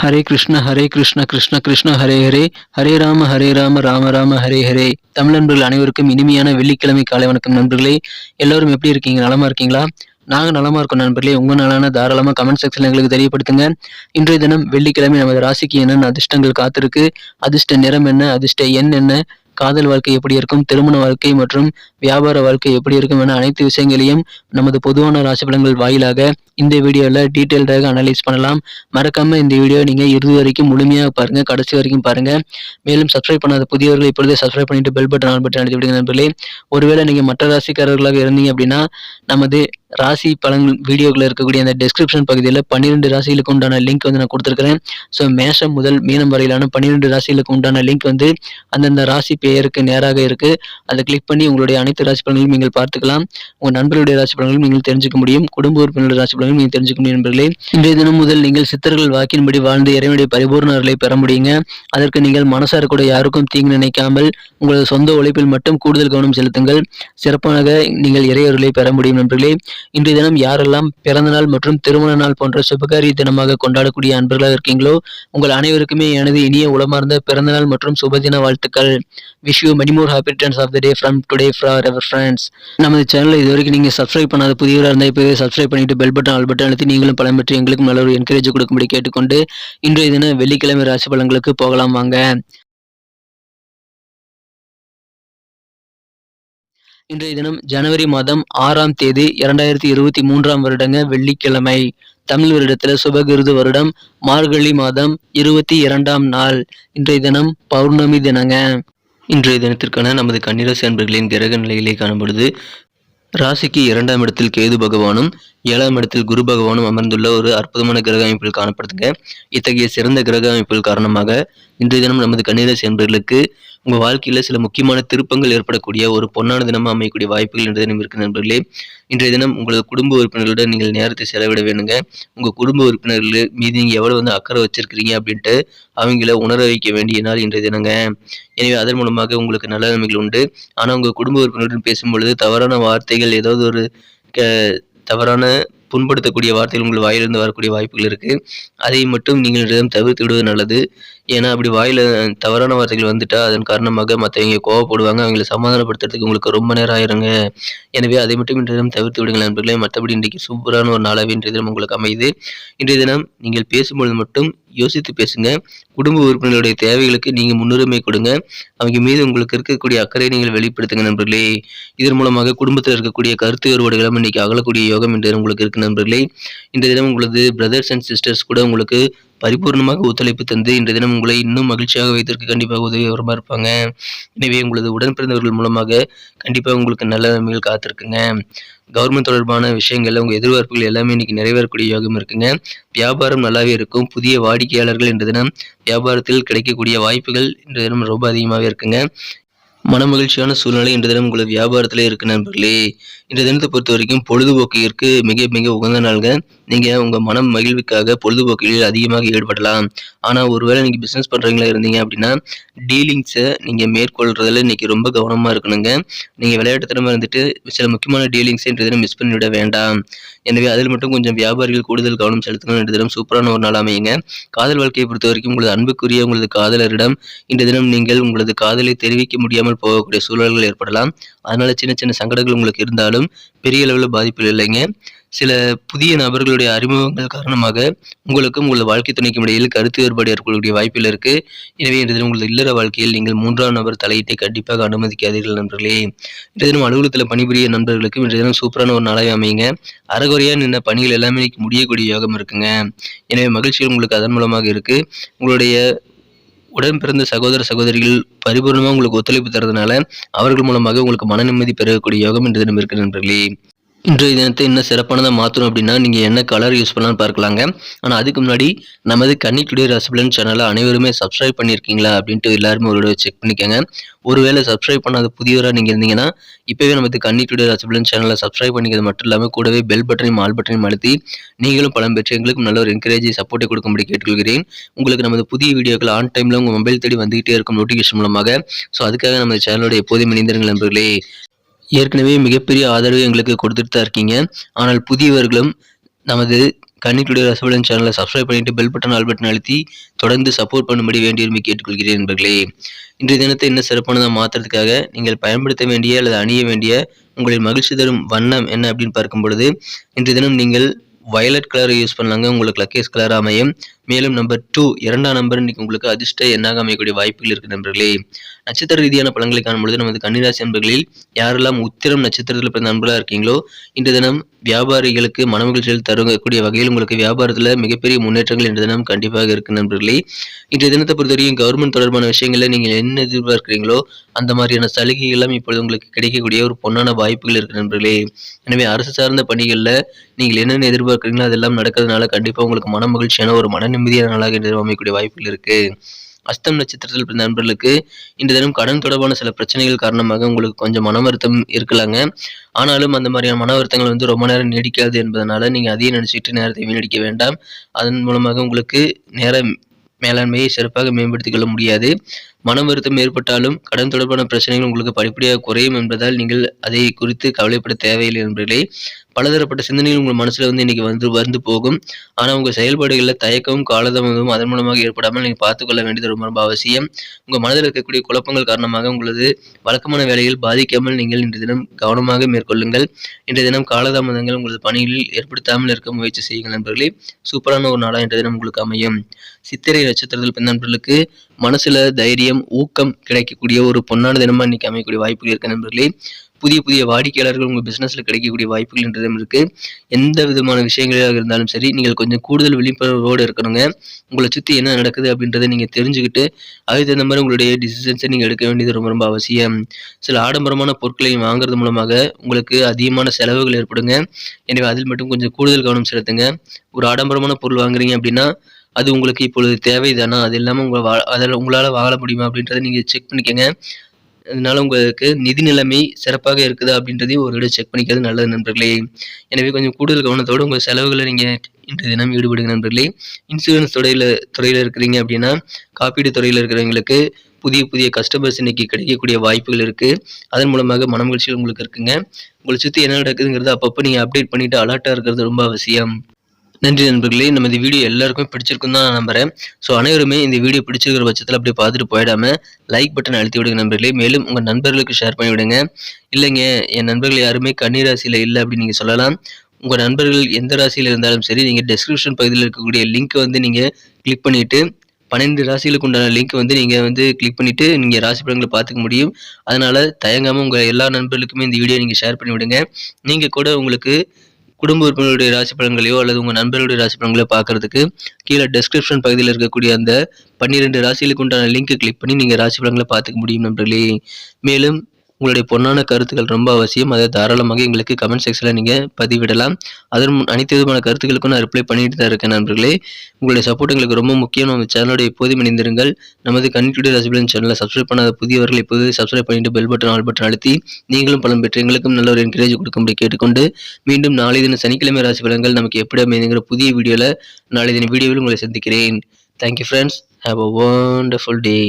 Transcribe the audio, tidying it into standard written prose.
ஹரே கிருஷ்ண கிருஷ்ண கிருஷ்ண ஹரே ஹரே, ஹரே ராம ராம ராம ஹரே ஹரே. தமிழ் நண்பர்கள் அனைவருக்கும் இனிமையான வெள்ளிக்கிழமை காலை வணக்கம் நண்பர்களே. எல்லோரும் எப்படி இருக்கீங்க? நலமா இருக்கீங்களா? நாங்க நலமா இருக்கோம் நண்பர்களே. உங்க நலன தாராளமா கமெண்ட் செக்ஷன்ல எங்களுக்கு தெரியப்படுத்துங்க. இன்றைய தினம் வெள்ளிக்கிழமை நமது ராசிக்கு என்னென்ன அதிர்ஷ்டங்கள் காத்திருக்கு, அதிர்ஷ்ட நிறம் என்ன, அதிர்ஷ்ட எண் என்ன, காதல் வாழ்க்கை எப்படி இருக்கும், திருமண வாழ்க்கை மற்றும் வியாபார வாழ்க்கை எப்படி இருக்கும் என அனைத்து விஷயங்களையும் நமது பொதுவான ராசி பலன்கள் வாயிலாக இந்த வீடியோல டீட்டெயில்டாக அனலைஸ் பண்ணலாம். மறக்காம இந்த வீடியோ நீங்க இறுதி வரைக்கும் முழுமையாக பாருங்க, கடைசி வரைக்கும் பாருங்க. மேலும் சப்ஸ்கிரைப் பண்ணாத புதியவர்கள் இப்பொழுதே சப்ஸ்கிரைப் பண்ணிட்டு பெல் பட்டன் ஆன் பட்டன் அழுத்தி விடுங்க நண்பர்களே. ஒருவேளை நீங்க மற்ற ராசிக்காரர்களாக இருந்தீங்க அப்படின்னா நமது ராசி பலன்கள் வீடியோக்குள்ள இருக்கக்கூடிய அந்த டெஸ்கிரிப்ஷன் பகுதியில் 12 ராசிகளுக்கு உண்டான லிங்க் வந்து நான் கொடுத்துருக்கிறேன். ஸோ மேஷம் முதல் மீனம் வரையிலான 12 ராசிகளுக்கு உண்டான லிங்க் வந்து அந்தந்த ராசி பெயருக்கு நேராக இருக்கு. அதை கிளிக் பண்ணி உங்களுடைய அனைத்து ராசி பலன்களையும் நீங்கள் பார்த்துக்கலாம். உங்கள் நண்பர்களுடைய ராசி பலன்களையும் நீங்கள் தெரிஞ்சுக்க முடியும். குடும்ப உறுப்பினருடைய ராசி பலன்களையும் நீங்கள் தெரிஞ்சுக்க முடியும் நண்பர்களே. இன்றைய தினம் முதல் நீங்கள் சித்தர்கள் வாக்கின்படி வாழ்ந்து இறைவனுடைய பரிபூர்ண அருளை பெற முடியுங்க. அதற்கு நீங்கள் மனசார கூட யாருக்கும் தீங்கு நினைக்காமல் உங்களது சொந்த உழைப்பில் மட்டும் கூடுதல் கவனம் செலுத்துங்கள். சிறப்பாக நீங்கள் இறை அருளை பெற முடியும் நண்பர்களே. இன்றைய தினம் யாரெல்லாம் பிறந்தநாள் மற்றும் திருமண நாள் போன்ற சுபகாரிய தினமாக கொண்டாடக்கூடிய அன்பர்களாக இருக்கீங்களோ உங்கள் அனைவருக்குமே எனது இனிய உளமார்ந்த பிறந்தநாள் மற்றும் சுபதின வாழ்த்துக்கள். Wish you many more happy returns of the day from today for our friends. நமது சேனலை இதுவரைக்கும் நீங்க சப்ஸ்கிரைப் பண்ணாத புதியவராக இருந்தால் இப்போவே சப்ஸ்கிரைப் பண்ணிட்டு பெல் பட்டன் ஆல் பட்டன் அழுத்தி நீங்களும் பலம் பெற்று எங்களுக்கும் நல்ல ஒரு என்கரேஜ் கொடுக்கும்படி கேட்டுக்கொண்டு இன்றைய தின வெள்ளிக்கிழமை ராசி பலன்களுக்கு போகலாம் வாங்க. இன்றைய தினம் ஜனவரி மாதம் 6ஆம் தேதி 2023ஆம் வருடங்க வெள்ளிக்கிழமை. தமிழ் வருடத்துல சுபகிருது வருடம் மார்கழி மாதம் 22ஆம் நாள். இன்றைய தினம் பௌர்ணமி தினங்க. இன்றைய தினத்திற்கான நமது கன்னிராசி அன்பர்களின் கிரக நிலையிலே காணப்படுது. ராசிக்கு 2ஆம் இடத்தில் கேது பகவானும் 7ஆம் இடத்தில் குரு பகவானும் அமர்ந்துள்ள ஒரு அற்புதமான கிரக அமைப்பில் காணப்படுதுங்க. இத்தகைய சிறந்த கிரக அமைப்புகள் காரணமாக இன்றைய தினம் நமது கன்னிராசி அன்பர்களுக்கு உங்கள் வாழ்க்கையில் சில முக்கியமான திருப்பங்கள் ஏற்படக்கூடிய ஒரு பொன்னான தினமாக அமையக்கூடிய வாய்ப்புகள் இன்றைய தினம் இருக்கு நண்பர்களே. இன்றைய தினம் உங்களது குடும்ப உறுப்பினர்களுடன் நீங்கள் நேரத்தை செலவிட வேணுங்க. உங்கள் குடும்ப உறுப்பினர்கள் மீது நீங்கள் எவ்வளோ அக்கறை வச்சிருக்கிறீங்க அப்படின்ட்டு அவங்கள உணர வைக்க வேண்டிய நாள் இன்றைய தினங்க. எனவே அதன் மூலமாக உங்களுக்கு நல்ல நன்மைகள் உண்டு. ஆனால் உங்கள் குடும்ப உறுப்பினருடன் பேசும்பொழுது தவறான வார்த்தைகள் ஏதாவது ஒரு தவறான புண்படுத்தக்கூடிய வார்த்தைகள் உங்கள் வாயிலிருந்து வரக்கூடிய வாய்ப்புகள் இருக்கு. அதை மட்டும் நீங்கள் தவிர்த்து விடுவது நல்லது. ஏன்னா அப்படி வாயில தவறான வார்த்தைகள் வந்துட்டா அதன் காரணமாக மற்றவங்க கோவப்படுவாங்க. அவங்களை சமாதானப்படுத்துறதுக்கு உங்களுக்கு ரொம்ப நேரம் ஆயிருங்க. எனவே அதை மட்டும் இன்றைய தினம் தவிர்த்து விடுங்கள் நண்பர்களே. மற்றபடி இன்றைக்கு சூப்பரான ஒரு நாளாகவே இன்றைய தினம் உங்களுக்கு அமையுது. இன்றைய தினம் நீங்கள் பேசும்பொழுது மட்டும் யோசித்து பேசுங்க. குடும்ப உறுப்பினர்களுடைய தேவைகளுக்கு நீங்க முன்னுரிமை கொடுங்க. அவங்க மீது உங்களுக்கு இருக்கக்கூடிய அக்கறையை நீங்கள் வெளிப்படுத்துங்க நண்பர்களே. இதன் மூலமாக குடும்பத்தில் இருக்கக்கூடிய கருத்து வேறுபாடுகளும் இன்னைக்கு அகலக்கூடிய யோகம் இன்றைய தினம் உங்களுக்கு இருக்கு நண்பர்களே. இன்றைய தினம் உங்களது பிரதர்ஸ் அண்ட் சிஸ்டர்ஸ் கூட உங்களுக்கு பரிபூர்ணமாக ஒத்துழைப்பு தந்து இன்றைய தினம் உங்களை இன்னும் மகிழ்ச்சியாக வைத்திருக்க கண்டிப்பாக உதவிகரமாக இருப்பாங்க. எனவே உங்களது உடன் பிறந்தவர்கள் மூலமாக கண்டிப்பாக உங்களுக்கு நல்ல நன்மைகள் காத்திருக்குங்க. கவர்மெண்ட் தொடர்பான விஷயங்கள்ல உங்க எதிர்பார்ப்புகள் எல்லாமே இன்னைக்கு நிறைவேறக்கூடிய யோகம் இருக்குங்க. வியாபாரம் நல்லாவே இருக்கும். புதிய வாடிக்கையாளர்கள் இன்றைய தினம் வியாபாரத்தில் கிடைக்கக்கூடிய வாய்ப்புகள் இன்றைய தினம் ரொம்ப அதிகமாகவே இருக்குங்க. மனமகிழ்ச்சியான சூழ்நிலை இன்றைய தினம் உங்களது வியாபாரத்திலே இருக்கு நண்பர்களே. இன்றைய தினத்தை பொறுத்த வரைக்கும் பொழுதுபோக்கிற்கு மிக மிக உகந்த நாள்க. நீங்க உங்க மனம் மகிழ்வுக்காக பொழுதுபோக்குகளில் அதிகமாக ஈடுபடலாம். ஆனா ஒருவேளை நீங்க பிசினஸ் பண்றீங்களா இருந்தீங்க அப்படின்னா டீலிங்ஸை நீங்க மேற்கொள்றதுல இன்னைக்கு ரொம்ப கவனமா இருக்கணுங்க. நீங்க விளையாட்டுத்தனமா இருந்துட்டு சில முக்கியமான டீலிங்ஸை இன்றைய தினம் மிஸ் பண்ணிவிட வேண்டாம். எனவே அதில் மட்டும் கொஞ்சம் வியாபாரிகள் கூடுதல் கவனம் செலுத்தணும். இன்றைய தினம் சூப்பரான ஒரு நாள் அமையுங்க. காதல் வாழ்க்கையை பொறுத்த வரைக்கும் உங்களது அன்புக்குரிய உங்களது காதலரிடம் இன்றைய தினம் நீங்கள் உங்களது காதலை தெரிவிக்க முடியாமல் போகக்கூடிய சூழல்கள் ஏற்படலாம். அதனால சின்ன சின்ன சங்கடங்கள் உங்களுக்கு இருந்தாலும் பெரிய அளவில் பாதிப்புகள் இல்லைங்க. சில புதிய நபர்களுடைய அறிமுகங்கள் காரணமாக உங்களுக்கும் உங்களது வாழ்க்கை துணைக்கும் இடையில் கருத்து வேறுபாடு ஏற்படக்கூடிய வாய்ப்புகள் இருக்கு. எனவே இன்றைய தினம் உங்களது இல்லற வாழ்க்கையில் நீங்கள் 3ஆம் நபர் தலையீட்டை கண்டிப்பாக அனுமதிக்காதீர்கள் நண்பர்களே. இன்றைய தினம் அலுவலகத்தில் பணிபுரிய நண்பர்களுக்கும் இன்றைய தினம் சூப்பரான ஒரு நாளாக அமையுங்க. அறகுறையா நின்ன பணிகள் எல்லாமே இன்னைக்கு முடியக்கூடிய யோகம் இருக்குங்க. எனவே மகிழ்ச்சிகள் உங்களுக்கு அதன் மூலமாக இருக்கு. உங்களுடைய உடன் பிறந்த சகோதர சகோதரிகள் பரிபூர்ணமாக உங்களுக்கு ஒத்துழைப்பு தரதுனால அவர்கள் மூலமாக உங்களுக்கு மன நிம்மதி பெறக்கூடிய யோகம் இன்றைய தினம் இருக்கு நண்பர்களே. இன்றைய தினத்தை இன்னும் சிறப்பானதாக மாற்றணும் அப்படின்னா நீங்கள் என்ன கலர் யூஸ் பண்ணலாம்னு பார்க்கலாங்க. ஆனால் அதுக்கு முன்னாடி நமது கன்னி டுடே ராசி பலன் சேனலை அனைவருமே சப்ஸ்கிரைப் பண்ணியிருக்கீங்களா அப்படின்ட்டு எல்லாருமே ஒரு செக் பண்ணிக்கோங்க. ஒருவேளை சப்ஸ்கிரைப் பண்ணாத புதியவராக நீங்கள் இருந்தீங்கன்னா இப்போவே நமது கன்னி டுடே ராசி பலன் சேனலை சப்ஸ்கிரைப் பண்ணிக்கிறது மட்டும் இல்லாமல் கூடவே பெல் பட்டனையும் ஆல் பட்டனையும் அழுத்தி நீங்களும் பலம் பெற்று எங்களுக்கும் நல்ல ஒரு என்கரேஜ் சப்போர்ட்டை கொடுக்கும்படி கேட்டுக்கொள்கிறேன். உங்களுக்கு நமது புதிய வீடியோக்கள் ஆன் டைமில் உங்கள் மொபைல் தேடி வந்துகிட்டே இருக்கும் நோட்டிஃபிகேஷன் மூலமாக. ஸோ அதுக்காக நம்ம சேனலோட எப்போதும் இணைந்திருங்கள் நண்பர்களே. ஏற்கனவே மிகப்பெரிய ஆதரவு எங்களுக்கு கொடுத்துட்டு தான் இருக்கீங்க. ஆனால் புதியவர்களும் நமது கன்னிக்குடி ரசபலன் சேனலை சப்ஸ்கிரைப் பண்ணிட்டு பெல் பட்டன் ஆல் பட்டன் அழுத்தி தொடர்ந்து சப்போர்ட் பண்ணும்படி வேண்டி விரும்பி கேட்டுக்கொள்கிறேன் நண்பர்களே. இன்றைய தினத்தை இன்னும் சிறப்பானதாக மாற்றுறதுக்காக நீங்கள் பயன்படுத்த வேண்டிய அல்லது அணிய வேண்டிய உங்களின் மகிழ்ச்சி தரும் வண்ணம் என்ன அப்படின்னு பார்க்கும் பொழுது, இன்றைய தினம் நீங்கள் வயலட் கலரை யூஸ் பண்ணலாங்க. உங்களுக்கு லக்கேஸ் கலர் அமையும். மேலும் நம்பர் 2 2ஆம் நம்பர் இன்னைக்கு உங்களுக்கு அதிர்ஷ்ட எண்ணாக அமையக்கூடிய வாய்ப்புகள் இருக்கு நண்பர்களே. நட்சத்திர ரீதியான பலன்களை காணும் பொழுது நமது கன்னிராசி நண்பர்களில் யாரெல்லாம் உத்திரம் நட்சத்திரத்தில் பிறந்த நண்பர்களாக இருக்கீங்களோ, இன்றைய தினம் வியாபாரிகளுக்கு மனமகிழ்ச்சியில் தரக்கூடிய வகையில் உங்களுக்கு வியாபாரத்தில் மிகப்பெரிய முன்னேற்றங்கள் இன்றைய தினம் கண்டிப்பாக இருக்கு நண்பர்களே. இன்றைய தினத்தை பொறுத்தவரைக்கும் கவர்மெண்ட் தொடர்பான விஷயங்களில் நீங்கள் என்ன எதிர்பார்க்கிறீங்களோ அந்த மாதிரியான சலுகைகள் எல்லாம் இப்பொழுது உங்களுக்கு கிடைக்கக்கூடிய ஒரு பொன்னான வாய்ப்புகள் இருக்கு நண்பர்களே. எனவே அரசு சார்ந்த பணிகளில் நீங்கள் என்னென்ன எதிர்பார்க்குறீங்களோ அதெல்லாம் நடக்கிறதுனால கண்டிப்பாக உங்களுக்கு மன மகிழ்ச்சியான ஒரு மன நிம்மதியான நாளாக இன்று அமையக்கூடிய வாய்ப்புகள் இருக்கு. அஸ்தம் நட்சத்திரத்தில் பிறந்த நண்பர்களுக்கு இந்த தினம் கடன் தொடர்பான சில பிரச்சனைகள் காரணமாக உங்களுக்கு கொஞ்சம் மன வருத்தம் இருக்கலாங்க. ஆனாலும் அந்த மாதிரியான மன வருத்தங்கள் ரொம்ப நேரம் நீடிக்காது என்பதனால நீங்கள் அதையும் நினச்சிட்டு நேரத்தை வீணடிக்க வேண்டாம். அதன் மூலமாக உங்களுக்கு நேர மேலாண்மையை சிறப்பாக மேம்படுத்திக் கொள்ள முடியாது. மன வருத்தம் ஏற்பட்டாலும் கடன் தொடர்பான பிரச்சனைகள் உங்களுக்கு படிப்படியாக குறையும் என்பதால் நீங்கள் அதை குறித்து கவலைப்பட தேவையில்லை நண்பர்களே. பலதரப்பட்ட சிந்தனைகள் உங்கள் மனசுல இன்னைக்கு வந்து போகும். ஆனா உங்க செயல்பாடுகளில் தயக்கமும் காலதாமதமும் அதன் மூலமாக ஏற்படாமல் நீங்க பார்த்துக்கொள்ள வேண்டியது ரொம்ப ரொம்ப அவசியம். உங்க மனதில் இருக்கக்கூடிய குழப்பங்கள் காரணமாக உங்களது வழக்கமான வேலைகள் பாதிக்காமல் நீங்கள் இன்றைய தினம் கவனமாக மேற்கொள்ளுங்கள். இன்றைய தினம் காலதாமதங்கள் உங்களது பணிகளில் ஏற்படுத்தாமல் இருக்க முயற்சி செய்யுங்கள் நண்பர்களே. சூப்பரான ஒரு நாளாக இன்றைய தினம் உங்களுக்கு அமையும். சித்திரை நட்சத்திரத்தில் பிறந்த நண்பர்களுக்கு மனசுல தைரியம், ஊக்கம் கிடைக்கக்கூடிய ஒரு பொன்னான தினமா இன்னைக்கு அமையக்கூடிய வாய்ப்புகள் இருக்கு நண்பர்களே. புதிய புதிய வாடிக்கையாளர்கள் உங்கள் பிசினஸ்ல கிடைக்கக்கூடிய வாய்ப்புகள் இன்றைய தினம் இருக்கு. எந்த விதமான விஷயங்களாக இருந்தாலும் சரி நீங்கள் கொஞ்சம் கூடுதல் விழிப்புணர்வோடு இருக்கணுங்க. உங்களை சுற்றி என்ன நடக்குது அப்படின்றத நீங்கள் தெரிஞ்சுக்கிட்டு அதுக்கு தகுந்த மாதிரி உங்களுடைய டிசிஷன்ஸை நீங்கள் எடுக்க வேண்டியது ரொம்ப ரொம்ப அவசியம். சில ஆடம்பரமான பொருட்களை வாங்குறது மூலமாக உங்களுக்கு அதிகமான செலவுகள் ஏற்படுங்க. எனவே அதில் மட்டும் கொஞ்சம் கூடுதல் கவனம் செலுத்துங்க. ஒரு ஆடம்பரமான பொருள் வாங்குறீங்க அப்படின்னா அது உங்களுக்கு இப்பொழுது தேவைதானா, அது இல்லாமல் அதில் உங்களால் வாழ முடியுமா அப்படின்றத நீங்கள் செக் பண்ணிக்கோங்க. அதனால உங்களுக்கு நிதி நிலைமை சிறப்பாக இருக்குதா அப்படின்றதையும் ஒரு விட செக் பண்ணிக்கிறது நல்லது நண்பர்களே. எனவே கொஞ்சம் கூடுதல் கவனத்தோடு உங்கள் செலவுகளை நீங்கள் இன்றைய தினம் ஈடுபடுங்க நண்பர்களே. இன்சூரன்ஸ் துறையில் இருக்கிறீங்க அப்படின்னா காப்பீடு துறையில் இருக்கிறவங்களுக்கு புதிய புதிய கஸ்டமர்ஸ் இன்னைக்கு கிடைக்கக்கூடிய வாய்ப்புகள் இருக்குது. அதன் மூலமாக மனமகிழ்ச்சிகள் உங்களுக்கு இருக்குங்க. உங்களை சுற்றி என்ன நடக்குதுங்கிறது அப்பப்போ நீங்கள் அப்டேட் பண்ணிவிட்டு அலர்ட்டாக இருக்கிறது ரொம்ப அவசியம். நன்றி நண்பர்களே. நம்ம இந்த வீடியோ எல்லாருக்குமே பிடிச்சிருக்குன்னு தான் நான் நம்புறேன். ஸோ அனைவருமே இந்த வீடியோ பிடிச்சிருக்கிற பட்சத்தில் அப்படியே பார்த்துட்டு போயிடாம லைக் பட்டன் அழுத்தி விடுங்க நண்பர்களே. மேலும் உங்கள் நண்பர்களுக்கு ஷேர் பண்ணி விடுங்க. இல்லைங்க என் நண்பர்கள் யாருமே கன்னி ராசியில் இல்லை அப்படின்னு நீங்கள் சொல்லலாம். உங்கள் நண்பர்கள் எந்த ராசியில் இருந்தாலும் சரி நீங்கள் டெஸ்கிரிப்ஷன் பகுதியில் இருக்கக்கூடிய லிங்க்கை நீங்கள் கிளிக் பண்ணிவிட்டு 12 ராசிகளுக்கு உண்டான லிங்க் நீங்கள் கிளிக் பண்ணிவிட்டு நீங்கள் ராசி பலன்களை பார்த்துக்க முடியும். அதனால் தயங்காமல் உங்கள் எல்லா நண்பர்களுக்குமே இந்த வீடியோ நீங்கள் ஷேர் பண்ணி விடுங்க. நீங்கள் கூட உங்களுக்கு குடும்ப உறுப்பினருடைய ராசி பலன்களையோ அல்லது உங்கள் நண்பர்களுடைய ராசி பலன்களையோ பார்க்கறதுக்கு கீழே டெஸ்கிரிப்ஷன் பகுதியில் இருக்கக்கூடிய அந்த 12 ராசிகளுக்கு உண்டான லிங்க்கை கிளிக் பண்ணி நீங்கள் ராசி பலன்களை பார்த்துக்க முடியும் நண்பர்களே. மேலும் உங்களுடைய பொன்னான கருத்துக்கள் ரொம்ப அவசியம். அதை தாராளமாக எங்களுக்கு கமெண்ட் செக்ஷனில் நீங்கள் பதிவிடலாம். அதன் அனைத்து விதமான கருத்துக்களுக்கும் நான் ரிப்ளை பண்ணிட்டு தான் இருக்கேன் நண்பர்களே. உங்களுடைய சப்போர்ட் எங்களுக்கு ரொம்ப முக்கியம். நம்ம சேனலோட எப்போதும் இணைந்திருங்கள். நமது கன்னிக்குடி ராசிபலன் சேனலை சப்ஸ்கிரைப் பண்ணாத புதியவர்கள் இப்போது சப்ஸ்கிரைப் பண்ணிட்டு பெல் பட்டன் ஆல் பட்டன் அழுத்தி நீங்களும் பலன் பெற்று எங்களுக்கும் நல்ல ஒரு என்கரேஜ் கொடுக்கும்படி கேட்டுக்கொண்டு மீண்டும் நாளை தினம் சனிக்கிழமை ராசி பலன்கள் நமக்கு எப்படி அமைதுங்கிற புதிய வீடியோவில் நாளை தின வீடியோவில் உங்களை சந்திக்கிறேன். Thank you friends. Have a wonderful day.